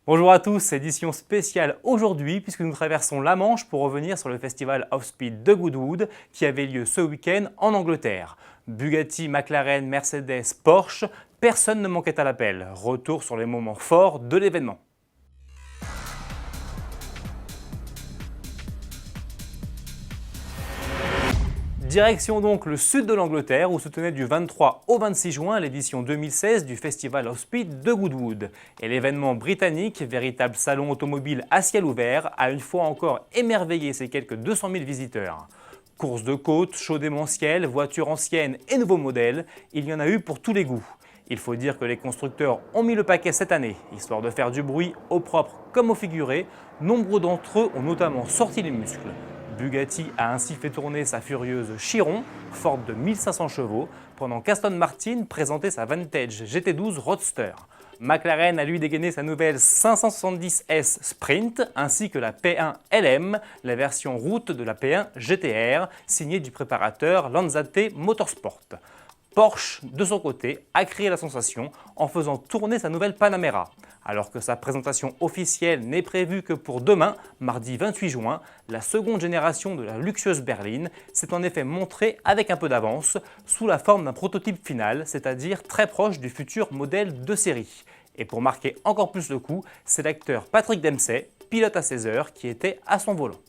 Bonjour à tous, édition spéciale aujourd'hui puisque nous traversons la Manche pour revenir sur le festival Off Speed de Goodwood qui avait lieu ce week-end en Angleterre. Bugatti, McLaren, Mercedes, Porsche, personne ne manquait à l'appel. Retour sur les moments forts de l'événement. Direction donc le sud de l'Angleterre où se tenait du 23 au 26 juin l'édition 2016 du Festival of Speed de Goodwood. Et l'événement britannique, véritable salon automobile à ciel ouvert, a une fois encore émerveillé ses quelques 200 000 visiteurs. Courses de côte, show démentiel, voitures anciennes et nouveaux modèles, il y en a eu pour tous les goûts. Il faut dire que les constructeurs ont mis le paquet cette année, histoire de faire du bruit au propre comme au figuré. Nombreux d'entre eux ont notamment sorti les muscles. Bugatti a ainsi fait tourner sa furieuse Chiron, forte de 1500 chevaux, pendant qu'Aston Martin présentait sa Vantage GT12 Roadster. McLaren a lui dégainé sa nouvelle 570S Sprint, ainsi que la P1 LM, la version route de la P1 GTR, signée du préparateur Lanzate Motorsport. Porsche, de son côté, a créé la sensation en faisant tourner sa nouvelle Panamera. Alors que sa présentation officielle n'est prévue que pour demain, mardi 28 juin, la seconde génération de la luxueuse berline s'est en effet montrée avec un peu d'avance, sous la forme d'un prototype final, c'est-à-dire très proche du futur modèle de série. Et pour marquer encore plus le coup, c'est l'acteur Patrick Dempsey, pilote à 16 heures, qui était à son volant.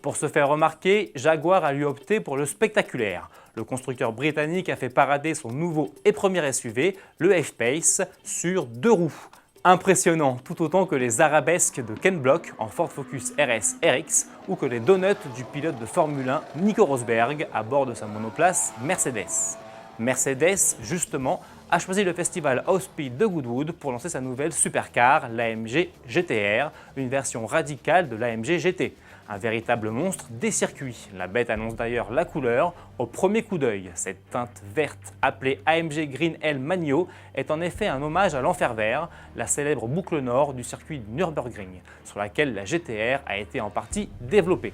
Pour se faire remarquer, Jaguar a lui opté pour le spectaculaire. Le constructeur britannique a fait parader son nouveau et premier SUV, le F-Pace, sur 2 roues. Impressionnant, tout autant que les arabesques de Ken Block en Ford Focus RS RX ou que les donuts du pilote de Formule 1 Nico Rosberg à bord de sa monoplace Mercedes. Mercedes, justement, a choisi le festival Off Speed de Goodwood pour lancer sa nouvelle supercar, l'AMG GTR, une version radicale de l'AMG GT. Un véritable monstre des circuits. La bête annonce d'ailleurs la couleur au premier coup d'œil. Cette teinte verte, appelée AMG Green Hell Magno, est en effet un hommage à l'Enfer Vert, la célèbre boucle nord du circuit du Nürburgring, sur laquelle la GTR a été en partie développée.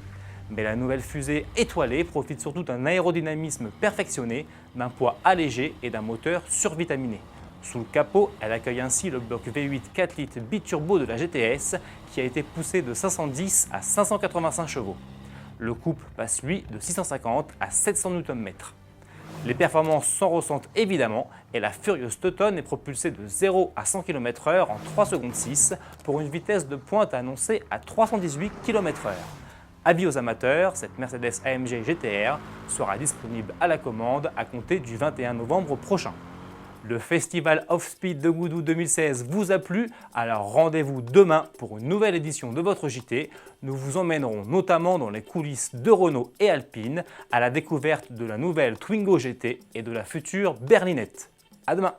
Mais la nouvelle fusée étoilée profite surtout d'un aérodynamisme perfectionné, d'un poids allégé et d'un moteur survitaminé. Sous le capot, elle accueille ainsi le bloc V8 4 litres biturbo de la GTS qui a été poussé de 510 à 585 chevaux. Le couple passe lui de 650 à 700 Nm. Les performances s'en ressentent évidemment et la furieuse teutonne est propulsée de 0 à 100 km/h en 3 secondes 6 pour une vitesse de pointe annoncée à 318 km/h. Avis aux amateurs, cette Mercedes AMG GTR sera disponible à la commande à compter du 21 novembre prochain. Le Festival Off Speed de Goodwood 2016 vous a plu, alors rendez-vous demain pour une nouvelle édition de votre JT. Nous vous emmènerons notamment dans les coulisses de Renault et Alpine, à la découverte de la nouvelle Twingo GT et de la future berlinette. À demain!